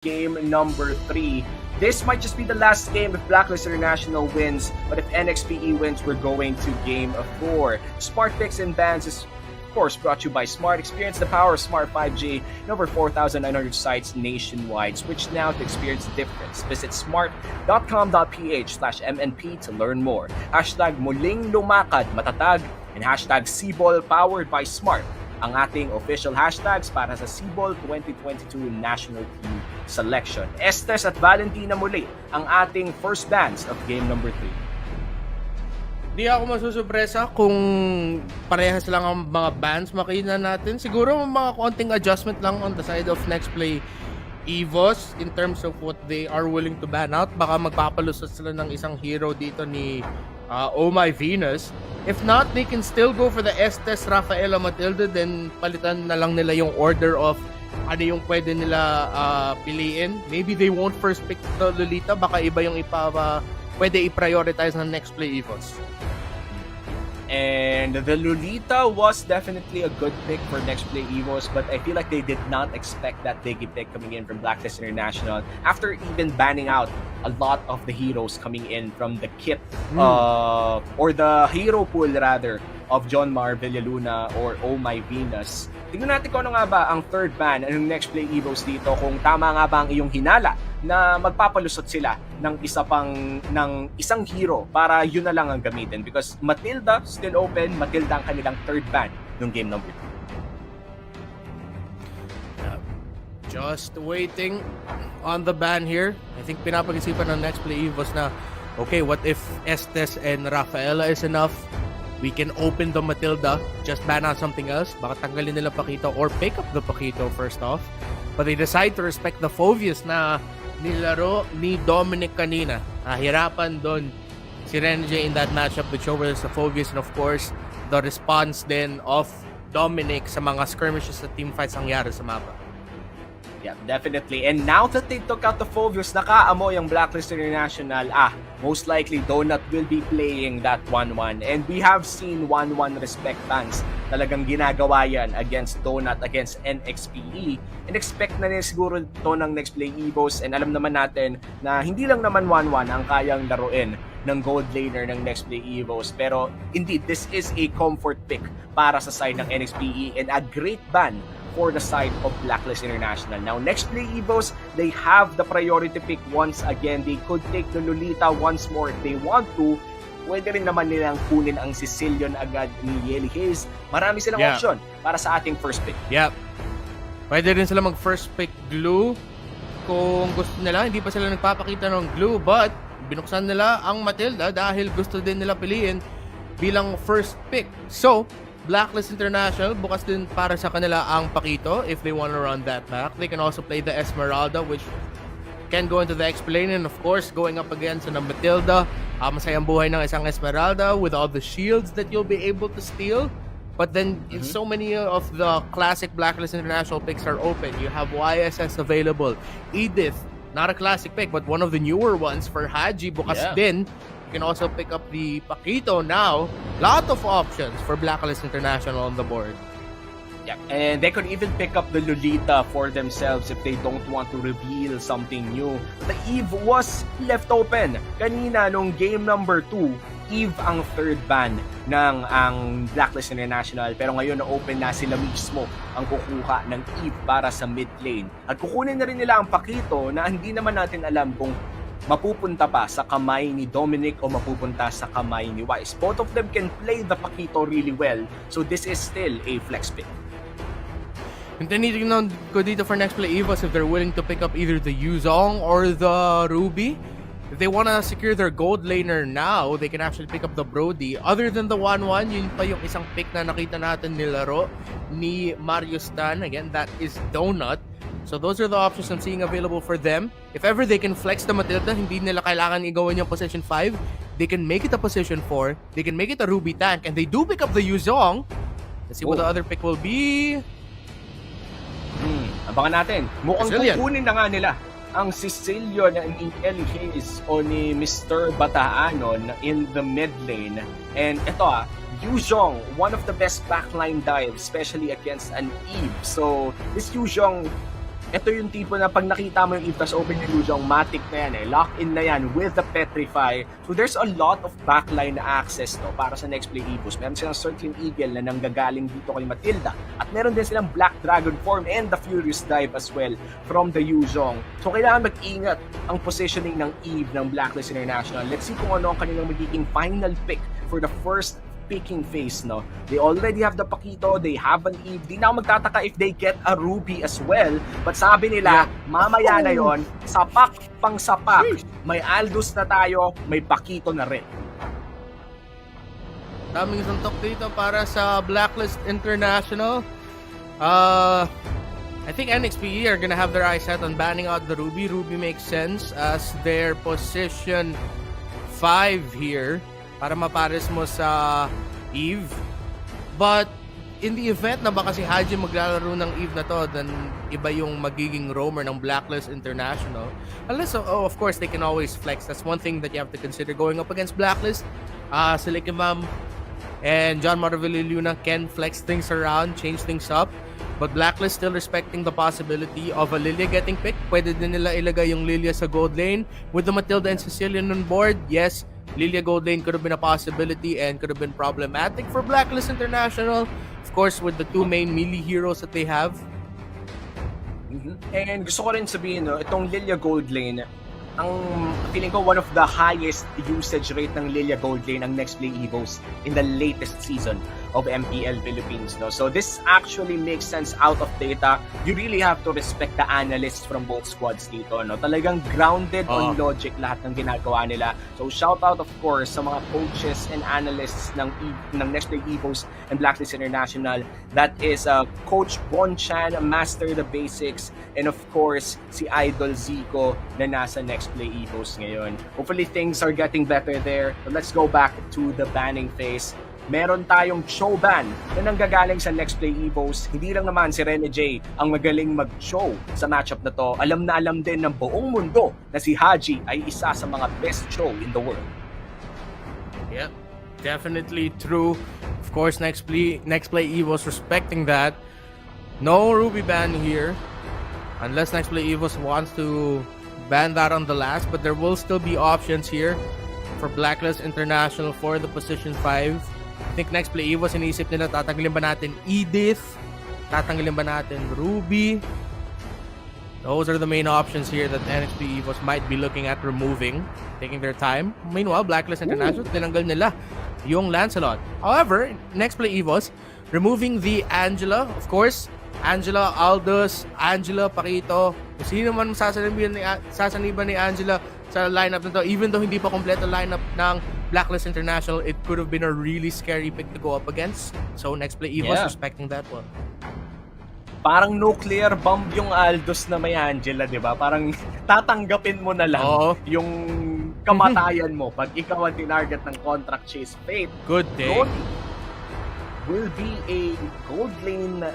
game number 3. This might just be the last game if Blacklist International wins, but if Nxpe wins, we're going to game 4. Smart Picks and Bans is, of course, brought to you by Smart. Experience the power of Smart 5G in over 4,900 sites nationwide. Switch now to experience the difference. Visit smart.com.ph/MNP to learn more. Hashtag muling lumakad matatag and hashtag Sibol powered by Smart ang ating official hashtags para sa Sibol 2022 National Team Selection. Estes at Valentina muli ang ating first bans of game number 3. Di ako masusurpresa kung parehas lang ang mga bans makita natin. Siguro mga konting adjustment lang on the side of Nxpe Evos in terms of what they are willing to ban out. Baka magpapalusot sila ng isang hero dito ni Oh My Venus. If not, they can still go for the Estes, Rafaela, Matilda, then palitan na lang nila yung order of ano yung pwede nila piliin. Maybe they won't first pick the Lolita, baka iba yung pwede i-prioritize ng Nxpe Evos. And the Lolita was definitely a good pick for Nxpe Evos, but I feel like they did not expect that big pick coming in from Blacklist International after even banning out a lot of the heroes coming in from the kit or the hero pool rather of John Mar Villaluna or Oh My Venus. Tingnan natin kung ano nga ba ang third ban ng Nxpe Evos dito, kung tama nga ba ang iyong hinala na magpapalusot sila ng isang hero para yun na lang ang gamitin, because Matilda still open. Matilda ang kanilang third ban ng game number 2. Just waiting on the ban here. I think pinapag-isipan ng Nxpe Evos na, okay, what if Estes and Rafaela is enough? We can open the Matilda, just ban out something else. Baka tanggalin nila Paquito or pick up the Paquito first off. But they decide to respect the Phobius na nilaro ni Dominic kanina. Hirapan doon si Renje in that matchup with Chauvis sa Phobius, and of course, the response then of Dominic sa mga skirmishes at teamfights ang nangyari sa mapa. Yeah, definitely. And now that they took out the Phobius, nakaamoy ang Blacklist International. Most likely Donut will be playing that 1-1. And we have seen 1-1 respect bans talagang ginagawa yan against Donut, against Nxpe. And expect na nila siguro ito ng Nxpe Evos. And alam naman natin na hindi lang naman 1-1 ang kayang laruin ng gold laner ng Nxpe Evos. Pero indeed, this is a comfort pick para sa side ng Nxpe and a great ban for the side of Blacklist International. Now, Nxpe Evos, they have the priority pick once again. They could take the Lolita once more if they want to. Pwede rin naman nilang kunin ang Sicilian agad ni Yeli Hayes. Marami silang option para sa ating first pick. Yep. Pwede rin sila mag-first pick glue kung gusto nila. Hindi pa sila nagpapakita ng glue, but binuksan nila ang Matilda dahil gusto din nila piliin bilang first pick. So, Blacklist International, bukas din para sa kanila ang Paquito if they want to run that back. They can also play the Esmeralda, which can go into the X-Plane, and of course, going up against the Matilda. Masayang buhay ng isang Esmeralda with all the shields that you'll be able to steal. But then, so many of the classic Blacklist International picks are open. You have YSS available. Edith, not a classic pick, but one of the newer ones for Haji. Bukas din. You can also pick up the Paquito now. Lot of options for Blacklist International on the board. Yeah, and they could even pick up the Lolita for themselves if they don't want to reveal something new. The Eve was left open. Kanina, nung game number 2, Eve ang third ban ng ang Blacklist International. Pero ngayon na-open na sila mismo ang kukuha ng Eve para sa mid lane. At kukunin na rin nila ang Paquito na hindi naman natin alam kung mapupunta pa sa kamay ni Dominic o mapupunta sa kamay ni Wise. Both of them can play the Paquito really well. So this is still a flex pick. And then tinitignan ko dito for Nxpe Evos if they're willing to pick up either the Yuzong or the Ruby. If they want to secure their gold laner now, they can actually pick up the Brody. Other than the 1-1, yun pa yung isang pick na nakita natin nilaro ni Mario Stan. Again, that is Donut. So those are the options I'm seeing available for them. If ever they can flex the Matilda, hindi nila kailangan igawin yung position 5. They can make it a position 4. They can make it a Ruby tank. And they do pick up the Yuzong. Let's see what the other pick will be. Abangan natin. Mukhang Sicilian. kukunin na nga nila ang Sicilian ni Eli Hayes o ni Mr. Bataanon in the mid lane. And ito Yuzong, one of the best backline dives, especially against an Eve. So this Yuzong ito yung tipo na pag nakita mo yung Eve tas open yung Yuzhong, matic na yan lock in na yan with the Petrify. So there's a lot of backline na access para sa next play Evos. Meron silang Circling Eagle na nanggagaling dito kay Matilda. At meron din silang Black Dragon form and the Furious Dive as well from the Yuzhong. So kailangan mag-ingat ang positioning ng Eve ng Blacklist International. Let's see kung ano ang kanilang magiging final pick for the first picking phase, no? They already have the Pakito, they have an Eve. Di na ako magtataka if they get a Ruby as well. But sabi nila, mamaya na yon, sapak pang sapak. May Aldous na tayo, may Pakito na rin. Daming suntok dito para sa Blacklist International. I think Nxpe are gonna have their eyes set on banning out the Ruby. Ruby makes sense as their position 5 here para mapares mo sa Eve. But in the event na baka si Haji maglalaro ng Eve na to, then iba yung magiging roamer ng Blacklist International. Unless, of course, they can always flex. That's one thing that you have to consider going up against Blacklist. Silikimam and John Marvili Luna can flex things around, change things up. But Blacklist still respecting the possibility of a Lilia getting picked. Pwede din nila ilagay yung Lilia sa gold lane. With the Matilda and Sicilian on board, yes, Lilia gold lane could have been a possibility and could have been problematic for Blacklist International. Of course, with the two main melee heroes that they have. And gusto ko rin sabihin, itong Lilia gold lane, ang feeling ko one of the highest usage rate ng Lilia gold lane ang Next Play Evos in the latest season of MPL Philippines. So this actually makes sense out of data. You really have to respect the analysts from both squads dito. Talagang grounded on logic lahat ng ginagawa nila. So shout out of course sa mga coaches and analysts ng Next Play Evos and Blacklist International. That is Coach Bonchan, Master the Basics, and of course si Idol Zico na nasa Next Play Evos ngayon. Hopefully things are getting better there. But let's go back to the banning phase. Meron tayong show ban na nanggagaling sa Next Play Evos. Hindi lang naman si Rene J ang magaling mag-show sa matchup na to. Alam na alam din ng buong mundo na si Haji ay isa sa mga best show in the world. Yep, definitely true. Of course, Next Play Evos respecting that. No Ruby ban here. Unless Next Play Evos wants to ban that on the last. But there will still be options here for Blacklist International for the position 5. I think Next Play Evos, iniisip nila, tatanggalin ba natin Edith? Tatanggalin ba natin Ruby? Those are the main options here that Nxpe Evos might be looking at removing, taking their time. Meanwhile, Blacklist International, tinanggal nila yung Lancelot. However, Next Play Evos, removing the Angela, of course, Angela, Aldous, Angela, Pakito. Kung sino man sasaniban ni Angela sa lineup na to, even though hindi pa kompleto lineup ng Blacklist International, it could have been a really scary pick to go up against. So Next Play Evos respecting that one. Parang nuclear bomb yung Aldous na may Angela, di ba? Parang tatanggapin mo na lang yung kamatayan mo pag ikaw ang tinarget ng contract chase. Fate, good day. Will be a gold lane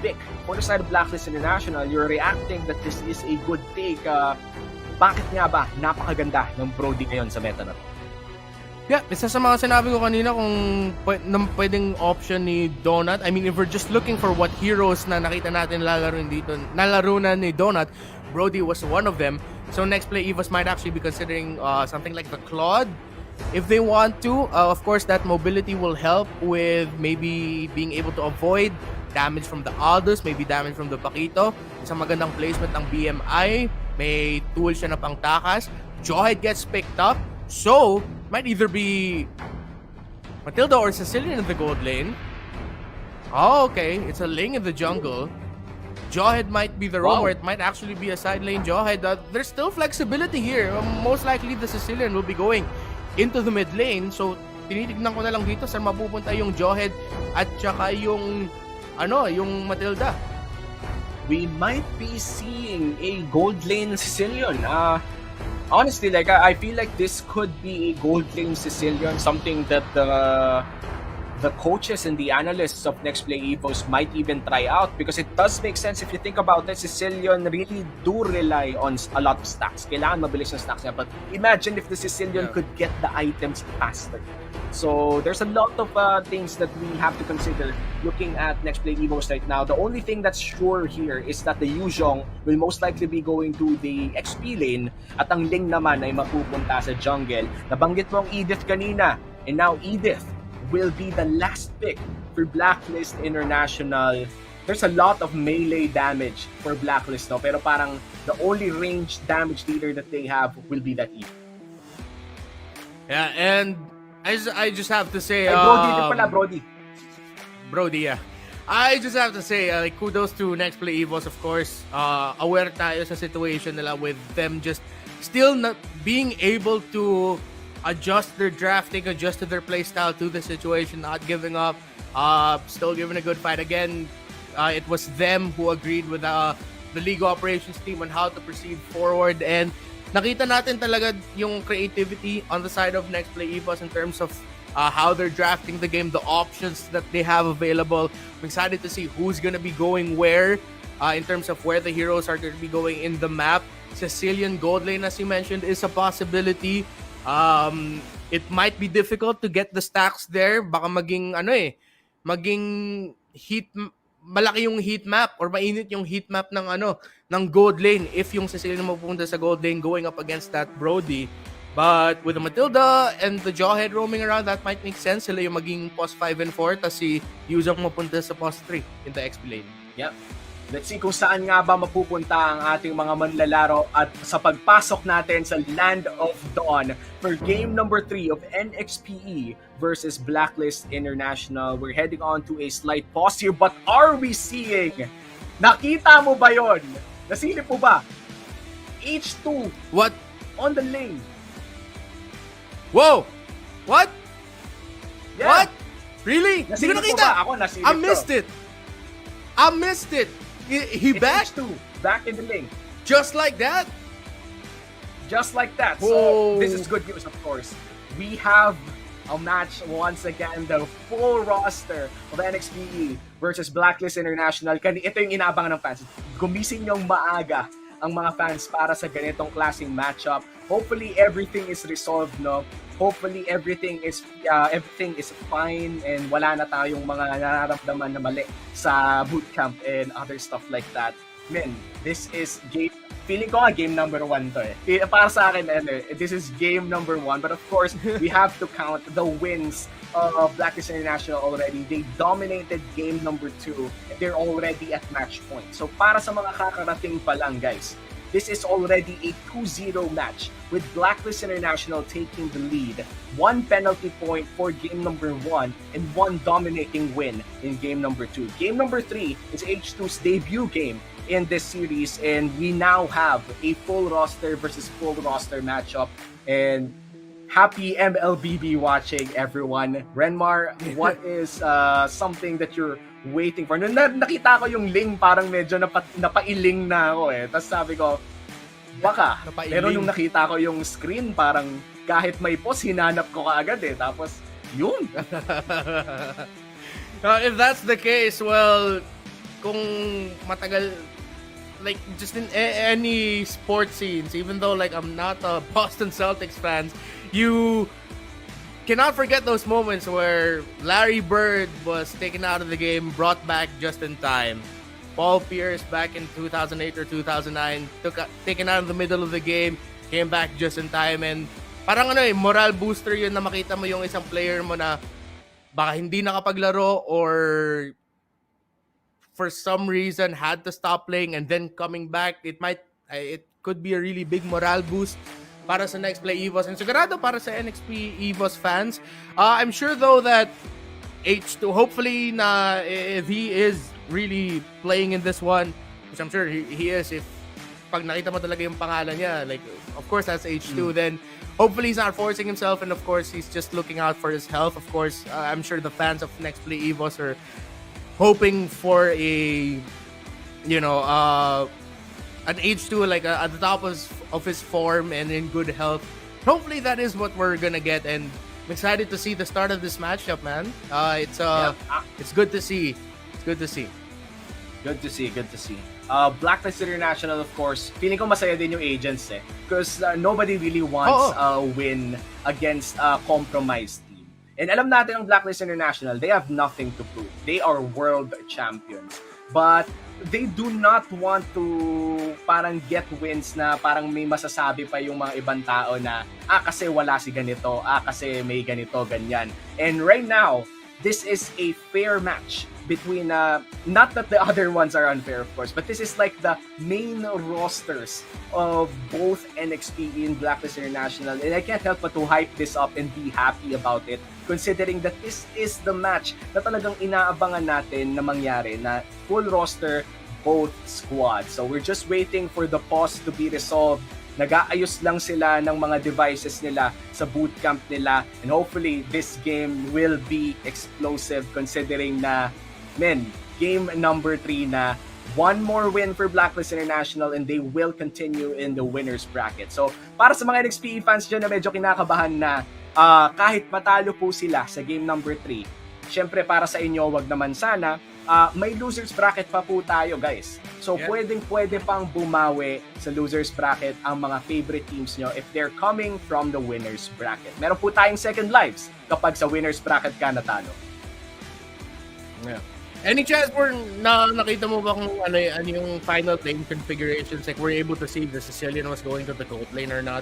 pick for the side of Blacklist International. You're reacting that this is a good take. Bakit nga ba napakaganda ng Brody ngayon sa meta na to? Yeah, isa sa mga sinabi ko kanina kung pwedeng option ni Donut. I mean, if we're just looking for what heroes na nakita natin nalaro na ni Donut, Brody was one of them. So Next Play Evos might actually be considering something like the Claude. If they want to, of course, that mobility will help with maybe being able to avoid damage from the Aldous, maybe damage from the Pakito. Isang magandang placement ng BMI. May tool siya na pang takas. Jawhead gets picked up. So, might either be Matilda or Sicilian in the gold lane. Oh, okay. It's a Ling in the jungle. Jawhead might be the roam, or it might actually be a side lane Jawhead. There's still flexibility here. Most likely, the Sicilian will be going into the mid lane. So, tinitignan ko na lang dito saan mapupunta yung Jawhead at saka yung Matilda. We might be seeing a gold lane Sicilian. Honestly, I feel like this could be a gold lane Sicilian, something that the coaches and the analysts of Next Play Evos might even try out, because it does make sense if you think about it. Sicilian really do rely on a lot of stacks. Kailangan mabilis ng stacks niya. But imagine if the Sicilian could get the items faster. So there's a lot of things that we have to consider looking at Nxpe Evos right now. The only thing that's sure here is that the Yuzhong will most likely be going to the XP lane at ang Ling naman ay mapupunta sa jungle. Nabanggit mo ang Edith kanina, and now Edith will be the last pick for Blacklist International. There's a lot of melee damage for Blacklist, no? Pero parang the only ranged damage dealer that they have will be that Edith. Yeah, and I just have to say, Brody, yeah. I just have to say, like, kudos to Nxpe Evos, of course. Aware tayo sa situation nila with them just still not being able to adjust their drafting, adjust to their playstyle to the situation, not giving up, still giving a good fight. Again, it was them who agreed with the League operations team on how to proceed forward, and nakita natin talaga yung creativity on the side of Nxpe Evos in terms of how they're drafting the game, the options that they have available. I'm excited to see who's gonna be going where in terms of where the heroes are going to be going in the map. Sicilian gold lane, as you mentioned, is a possibility. It might be difficult to get the stacks there. Baka maging maging malaki yung heat map or mainit yung heat map ng gold lane if yung Sicilian mapupunta sa gold lane going up against that Brody. But with the Matilda and the Jawhead roaming around, that might make sense. Sila yung maging post 5 and 4 tas si Yuzhong mapunta sa post 3 in the XP lane. Yep. Let's see kung saan nga ba mapupunta ang ating mga manlalaro at sa pagpasok natin sa Land of Dawn for game number 3 of Nxpe versus Blacklist International. We're heading on to a slight pause here, but are we seeing? Nakita mo ba yon? Nasilip mo ba? H2. What? On the lane. Whoa! What? Yeah. What? Really? Hindi ko nakita. Ako nasilip I missed it. He back? H2. Back in the lane. Just like that? Just like that. Whoa. So, this is good news, of course. We have a match once again, the full roster of Nxpe versus Blacklist International. Ito yung inaabangan ng fans. Gumising yung maaga ang mga fans para sa ganitong klaseng matchup. Hopefully, everything is resolved, no? Hopefully, everything is fine and wala na tayong mga nararamdaman na mali sa bootcamp and other stuff like that. Man, this is game. Feeling ko nga game number 1 to eh. Para sa akin, this is game number 1. But of course, we have to count the wins of Blacklist International already. They dominated game number 2. They're already at match point. So para sa mga kakarating pa lang, guys, this is already a 2-0 match with Blacklist International taking the lead. 1 penalty point for game number 1 and 1 dominating win in game number 2. Game number 3 is H2's debut game in this series, and we now have a full roster versus full roster matchup. And happy Mlbb watching, everyone. Renmar, what is something that you're waiting for? Nung nakita ko yung Ling, parang medyo napailing na ako eh. Tapos sabi ko, baka. Pero nung nakita ko yung screen, parang kahit may pause, hinanap ko kaagad eh. Tapos, yun. If that's the case, well, kung matagal, like just in any sports scenes, even though like I'm not a Boston Celtics fan, you cannot forget those moments where Larry Bird was taken out of the game, brought back just in time. Paul Pierce back in 2008 or 2009, taken out of the middle of the game, came back just in time, and parang moral booster yun na makita mo yung isang player mo na baka hindi nakapaglaro or for some reason had to stop playing and then coming back. It could be a really big morale boost para sa Nxpe Evos and sigurado para sa Nxpe Evos fans. I'm sure though that H2, hopefully na if he is really playing in this one, which I'm sure he is, if pag nakita mo talaga yung pangalan niya, like of course that's H2, then hopefully he's not forcing himself, and of course he's just looking out for his health. Of course, I'm sure the fans of Nxpe Evos are hoping for a an H2 like at the top of his form and in good health. Hopefully that is what we're gonna get, and I'm excited to see the start of this matchup, man. It's good to see. It's good to see. Good to see. Blacklist International, of course, feeling ko masaya din yung agents because nobody really wants a win against a compromised team. And alam natin ang Blacklist International, they have nothing to prove. They are world champions. But they do not want to parang get wins na parang may masasabi pa yung mga ibang tao na kasi wala si ganito, kasi may ganito, ganyan. And right now, this is a fair match between, not that the other ones are unfair of course, but this is like the main rosters of both Nxpe and Blacklist International, and I can't help but to hype this up and be happy about it, considering that this is the match na talagang inaabangan natin na mangyari, na full roster, both squads. So we're just waiting for the pause to be resolved. Nag-aayos lang sila ng mga devices nila sa bootcamp nila, and hopefully this game will be explosive considering na game number 3 na one more win for Blacklist International and they will continue in the winners bracket. So para sa mga Nxpe fans dyan na medyo kinakabahan na kahit matalo po sila sa game number 3, syempre para sa inyo wag naman sana, may losers bracket pa po tayo guys. So pwede pang bumawi sa losers bracket ang mga favorite teams nyo if they're coming from the winners bracket. Meron po tayong second lives kapag sa winners bracket ka natalo. Yeah. Any chance for nakita mo ba kung ano yung final lane configurations? Like, were you able to see the Sicilian was going to the gold lane or not?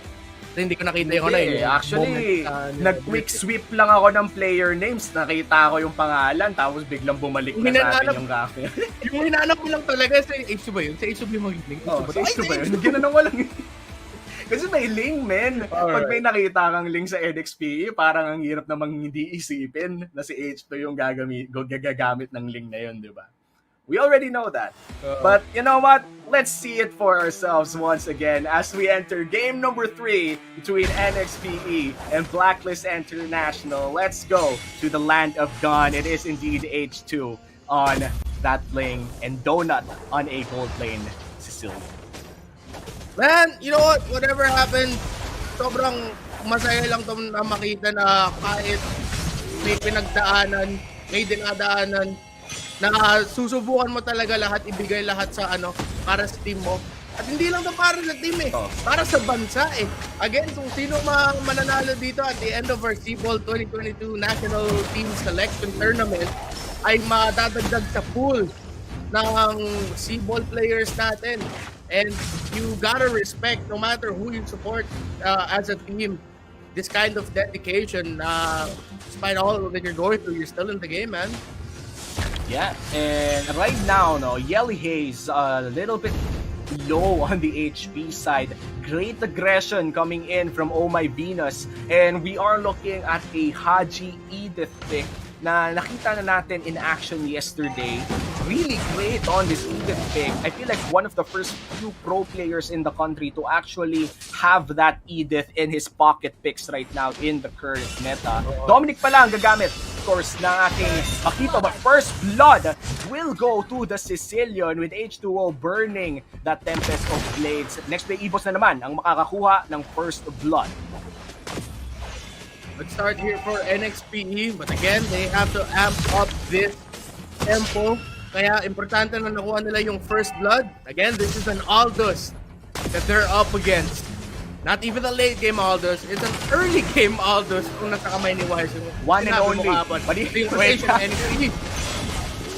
Kasi hindi ko nakita yung actually, nag-quick sweep lang ako ng player names. Nakita ko yung pangalan, tapos biglang bumalik na sa atin yung graphic. Yung hinanap mo lang talaga sa H2 ba yun? Sa H2 yung mag-link? Sa H2 ba yun? Ginanong ko lang yun. Kasi may link, men. Pag may nakita kang link sa Nxpe, parang ang hirap namang hindi isipin na si H2 yung gagamit ng link na yun, di ba? We already know that. But you know what? Let's see it for ourselves once again as we enter game number 3 between Nxpe and Blacklist International. Let's go to the land of Dawn. It is indeed H2 on that lane and Donut on a gold lane, Sicilian. Man, you know what? Whatever happened, sobrang masaya lang to na makita na kahit may pinagdaanan, may dinadaanan, na susubukan mo talaga lahat, ibigay lahat sa para sa team mo. At hindi lang to para sa team para sa bansa Again, kung sino mananalo dito at the end of our Sibol 2022 National Team Selection Tournament ay madadagdag sa pool ng Sibol players natin. And you gotta respect, no matter who you support as a team, this kind of dedication. Despite all that you're going through, you're still in the game, man. Yeah, and right now, Yelly Hayes a little bit low on the HP side. Great aggression coming in from Oh My Venus, and we are looking at a Haji Edith pick na nakita na natin in action yesterday. Really great on this Edith pick. I feel like one of the first few pro players in the country to actually have that Edith in his pocket picks right now in the current meta. Dominic pala ang gagamit, of course, ng ating Akito, but first blood will go to the Sicilian with H2O burning that Tempest of Blades. Next play, Ibos na naman ang makakakuha ng first blood. Let's start here for Nxpe, but again, they have to amp up this tempo. Kaya importante na nakuha nila yung first blood. Again, this is an Aldous that they're up against. Not even a late game Aldous, it's an early game Aldous kung nasa kamay ni Wise. One and only.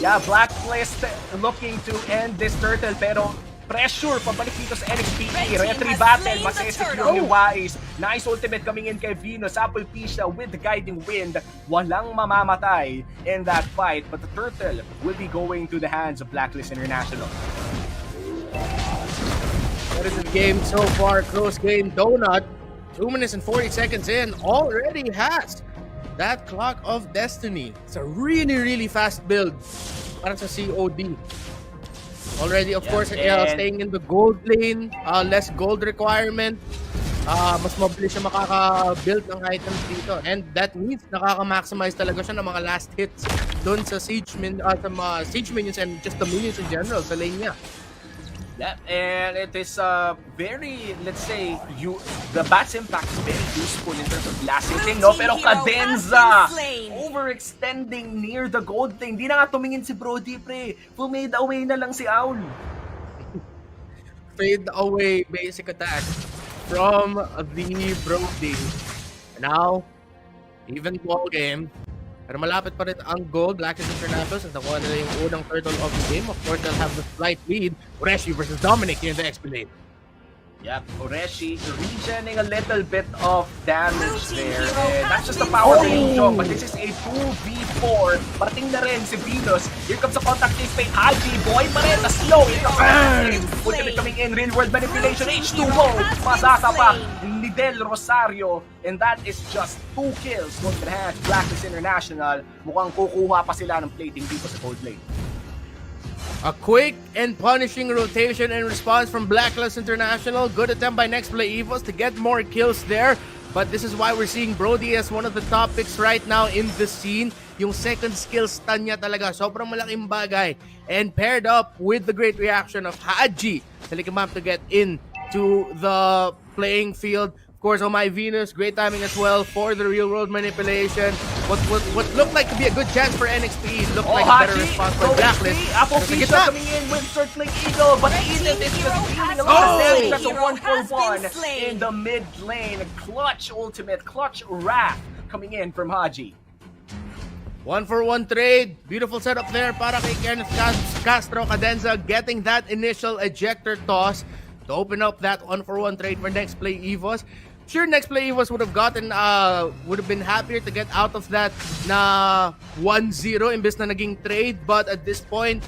Yeah, Blacklist looking to end this turtle, pero pressure pabalik dito sa Nxpe. Retry battle, masesecure ni Wise. Nice ultimate coming in kay Venus. Apple Pisha with the guiding wind. Walang mamamatay in that fight, but the turtle will be going to the hands of Blacklist International. What is the game so far? Close game. Donut, 2 minutes and 40 seconds in, already has that Clock of Destiny. It's a really, really fast build para sa COD. Already, of course, staying in the gold lane, less gold requirement, mas mabilis siya makaka-build ng items dito. And that means nakaka-maximize talaga siya ng mga last hits doon sa siege minions and just the minions in general sa lane niya. Yeah, and it is very, let's say, the Bat's impact is very useful in terms of last hitting, no? Pero Cadenza overextending near the gold lane. Di na nga tumingin si Brody, pre. Fade away na lang si Owl. Fade away basic attack from the Brody. Now, Even ball game. Pero malapit pa rin ang goal. Blacklist International since nakuha nila yung unang turtle of the game. Of course, they'll have the slight lead. Ureshi versus Dominic here in the Nxpe lane. Yep, Ureshi regening a little bit of damage there. And that's just the power range job. But this is a 2v4. Parating na rin si Venus. Here comes the contact Nxpe. Haji, boy pa rin. The slow. Ultimate coming in. Real world manipulation. H2O. Masasa pa ni Del Rosario. And that is just 2 kills from the hands. Blacklist International. Mukhang kukuha pa sila ng plating dito sa gold lane. A quick and punishing rotation and response from Blacklist International. Good attempt by Nxpe Evos to get more kills there. But this is why we're seeing Brody as one of the top picks right now in the scene. Yung second skill stun niya talaga, sobrang malaking bagay. And paired up with the great reaction of Haji, Telecomam to get into the playing field. Of course, on my Venus, great timing as well for the real world manipulation. What looked like to be a good chance for Nxpe looked like a better response for Blacklist. Apple Fisher coming in with Circling Eagle, but Eden is just dealing a lot of damage. That's a 1-for-1 in the mid lane. Clutch ultimate, clutch wrath coming in from Haji. 1-for-1 trade. Beautiful setup there para kay Kenneth Castro Cadenza getting that initial ejector toss to open up that 1-for-1 trade for Nxpe Evos. Sure, Nxpe Evos would have been happier to get out of that na 1-0 imbes na naging trade, but at this point,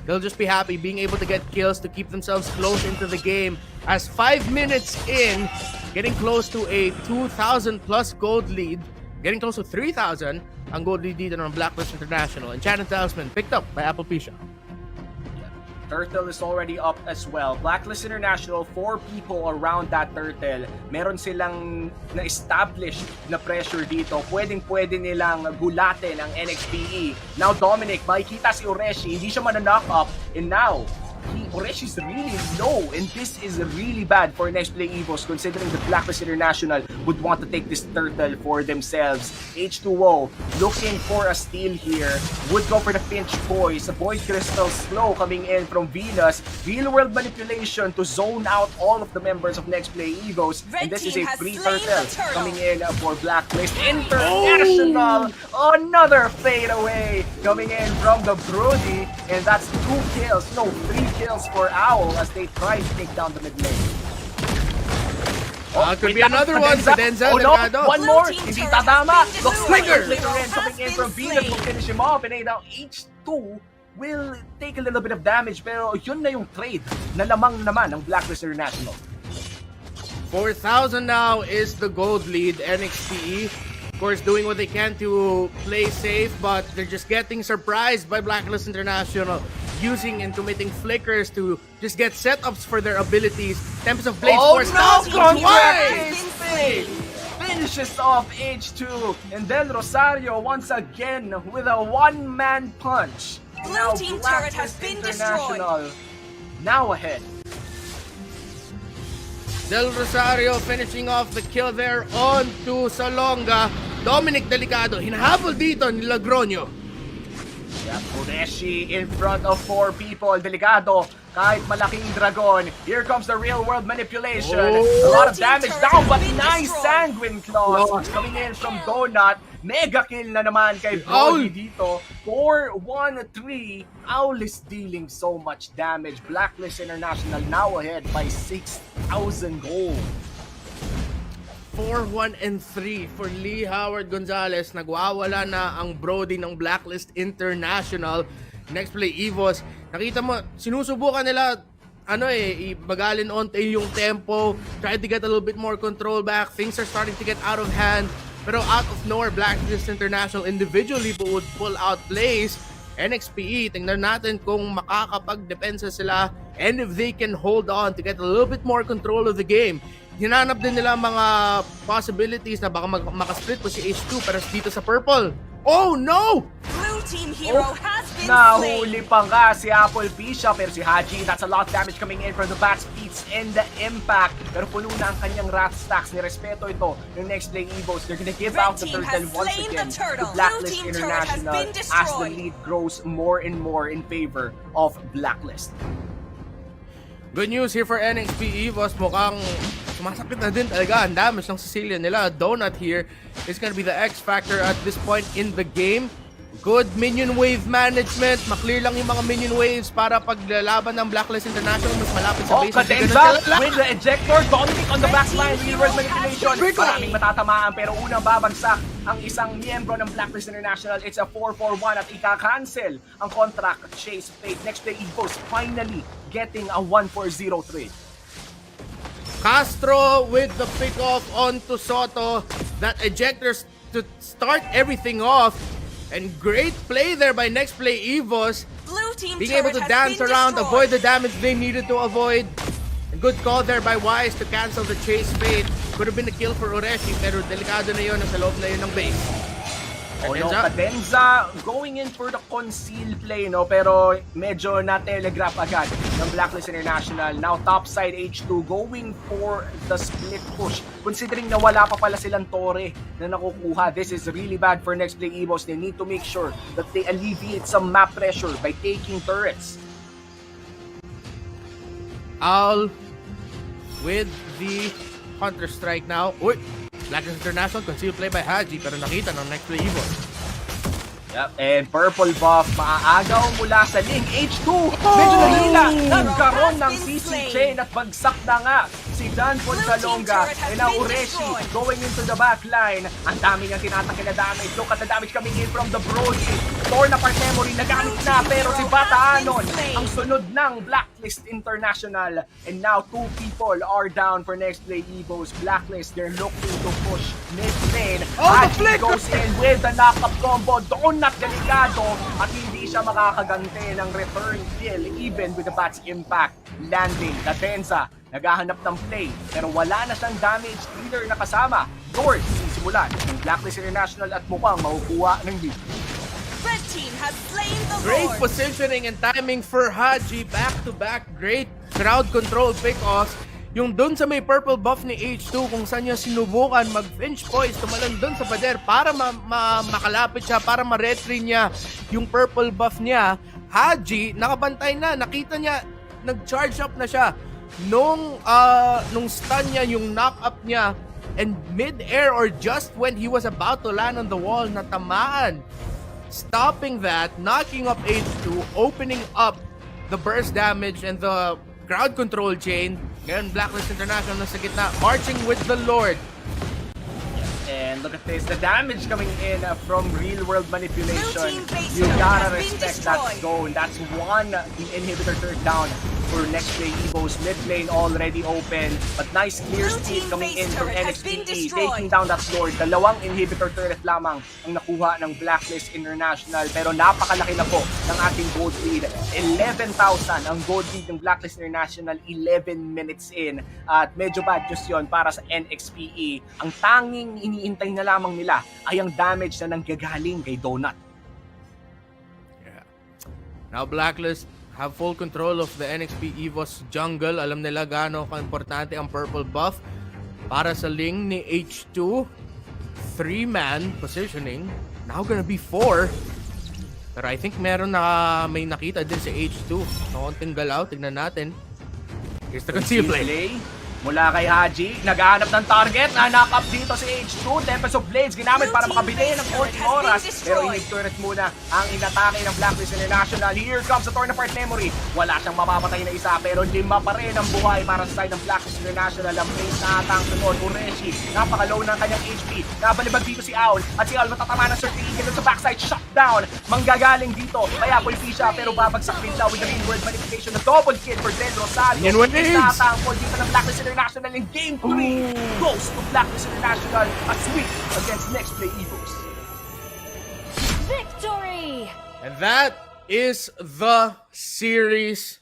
they'll just be happy being able to get kills to keep themselves close into the game. As 5 minutes in, getting close to a 2,000 plus gold lead, getting close to 3,000 ang gold lead dito ng Blacklist International. Enchanted Talisman picked up by Apple Pisha. Turtle is already up as well. Blacklist International, 4 people around that turtle. Meron silang na-establish na pressure dito. Pwedeng-pwede nilang gulatin ang Nxpe. Now Dominic, makikita si Ureshi, hindi siya man-knock up. And now, Ureshi's really low, and this is really bad for Nxpe Evos considering the Blacklist International would want to take this turtle for themselves. H2O looking for a steal here, would go for the pinch boys. Void Crystal slow coming in from Venus. Real world manipulation to zone out all of the members of Nxpe Evos, and this is a free turtle coming in for Blacklist International. Another fade away coming in from the Brody, and that's 2 kills, no 3 kills for Owl as they try to take down the mid lane. Could be another one. Cadenza, no, Delgado. one more. Hindi tatama. Looks like Flicker. Flicker in coming in from Venus will finish him off. And now H2 will take a little bit of damage, pero yun na yung trade na lamang naman ng Blacklist International. 4,000 now is the gold lead. Nxpe, of course, doing what they can to play safe, but they're just getting surprised by Blacklist International, using and committing flickers to just get setups for their abilities. Tempest of Blades forced out twice! Finishes off H2, and then Rosario once again with a one-man punch. Blue team turret has been destroyed. Now ahead. Del Rosario finishing off the kill there on to Salonga. Dominic Delicado, hinahabol dito ni Lagronio. Yeah, Ureshi in front of 4 people. Delicado, kahit malaking dragon. Here comes the real world manipulation. A lot of damage down, but nice sanguine claws coming in from Donut. Mega kill na naman kay Brody dito. 4-1-3. Owl is dealing so much damage. Blacklist International now ahead by 6,000 gold. 4-1-3 for Lee Howard Gonzalez. Nagwawala na ang Brody ng Blacklist International. Nxpe Evos, nakita mo, sinusubukan nila bagalin onte yung tempo, try to get a little bit more control back. Things are starting to get out of hand. Pero out of nowhere, Blacklist International individually would pull out plays. Nxpe, tingnan natin kung makakapag-depensa sila and if they can hold on to get a little bit more control of the game. Hinanap din nila mga possibilities na baka makasplit po si H2 pero dito sa purple. Oh no! Blue team hero has been Nahuli pa nga si Apple Pisha pero si Haji, that's a lot of damage coming in from the bat speeds and the impact. Pero puno na ang kanyang wrath stacks. Ni respeto ito ng Nxpe Evos. They're gonna give out the turtle once again to Blacklist International as the lead grows more and more in favor of Blacklist. Good news here for Nxpe Evos. Mukhang sumasakit na din talaga ang damage ng Sicilian nila. Donut here is gonna be the X factor at this point in the game. Good minion wave management. Maklear lang yung mga minion waves para paglalaban ng Blacklist International. Mas malapit sa base. Cadenza with the ejector. Dominic on the backline. Real-world manipulation. Maraming matatamaan pero unang babagsak ang isang miyembro ng Blacklist International. It's a 4-4-1 at ika-cancel ang contract at Chase Fate. Nxpe Evos finally getting a 1-4-0 trade. Castro with the pick-off onto Soto. That ejector to start everything off. And great play there by Nxpe Evos. Blue team Being able to turret dance has been around, destroyed. avoid the damage they needed to avoid. A good call there by Wise to cancel the chase fate. Could have been a kill for Ureshi, pero delikado na yun, nasa loob na yun ng base. Cadenza going in for the conceal play, no? Pero medyo na-telegraph agad ng Blacklist International. Now topside H2 going for the split push. Considering na wala pa pala silang Torre na nakukuha, this is really bad for Nxpe Evos. They need to make sure that they alleviate some map pressure by taking turrets. Owl with the Hunter Strike now. Uy! Blacklist International, concealed play by Haji, pero nakita ng Nxpe Evos. Yep, and purple buff, maaagaw mula sa link. H2, medyo nahila. Nagkaroon ng CC chain at bagsak na nga si Dan Ponsalonga. And now Ureshi going into the backline. Ang dami niyang tinatakil na damage. Look at the damage coming in from the Brody. Torn apart memory, nagamit na. Pero si Bata Anon, ang sunod ng Blacklist International. And now 2 people are down for Nxpe Evos. Blacklist, they're looking to push mid lane. Haji goes in with the knock-up combo. Donut delikado at hindi siya makakagante ng return kill even with the Bat's impact landing. Cadenza naghahanap ng play pero wala na siyang damage leader na kasama. Doors sisimulan ng Blacklist International at mukhang makukuha ng lead. Red team has slain the Great Lord. positioning and timing for Haji. Back-to-back great crowd control pick-offs. Yung dun sa may purple buff ni H2 kung saan niya sinubukan mag-finch poise, tumalon dun sa pader para makalapit siya, para ma-retry niya yung purple buff niya. Haji, nakabantay na, nakita niya, nag-charge up na siya. Nung stun niya, yung knock-up niya, and mid-air or just when he was about to land on the wall, natamaan. Stopping that, knocking up H2, opening up the burst damage and the crowd control chain. Ngayon, Blacklist International nasa gitna, marching with the Lord. And look at this, the damage coming in from real-world manipulation. Blue team base You turret gotta has been respect that destroyed. zone. That's one inhibitor turret down for Nxpe Evos. Mid lane already open, but nice clear Blue speed team coming in base from turret has been Nxpe, destroyed. taking down that Lord. Dalawang inhibitor turret lamang ang nakuha ng Blacklist International, pero napakalaki na po ng ating gold lead. 11,000 ang gold lead ng Blacklist International 11 minutes in, at medyo bad news yun para sa Nxpe. Ang tanging iniintay na lamang nila ay ang damage na nanggagaling kay Donut. Yeah. Now Blacklist have full control of the Nxpe Evos jungle. Alam nila gaano ka-importante ang purple buff para sa Ling ni H2. 3-man positioning. Now gonna be 4. Pero I think may nakita din si H2. Konting galaw, tignan natin. Here's the conceal play. Mula kay Haji, naghahanap ng target, na-knock up dito si H2, Tempest of Blades ginamit para makabili ng 14 oras, pero inib-turret muna ang inatake ng Blacklist International. Here comes the torn apart memory, wala siyang mapapatay na isa, pero 5 pa rin ang buhay para sa side ng Blacklist International. Ang place na atang sunod, Ureshi, napaka-low ng kanyang HP, nabalibag dito si Owl, at si Owl matatama ng certificate sa backside, shutdown, manggagaling dito, kaya pulpi siya, pero babagsak din siya with the real-world manipulation, na double kill for Del Rosario. Itatangkol dito ng Blacklist International in Game 3 goes to Blacklist International, a sweep against Nxpe Evos. Victory! And that is the series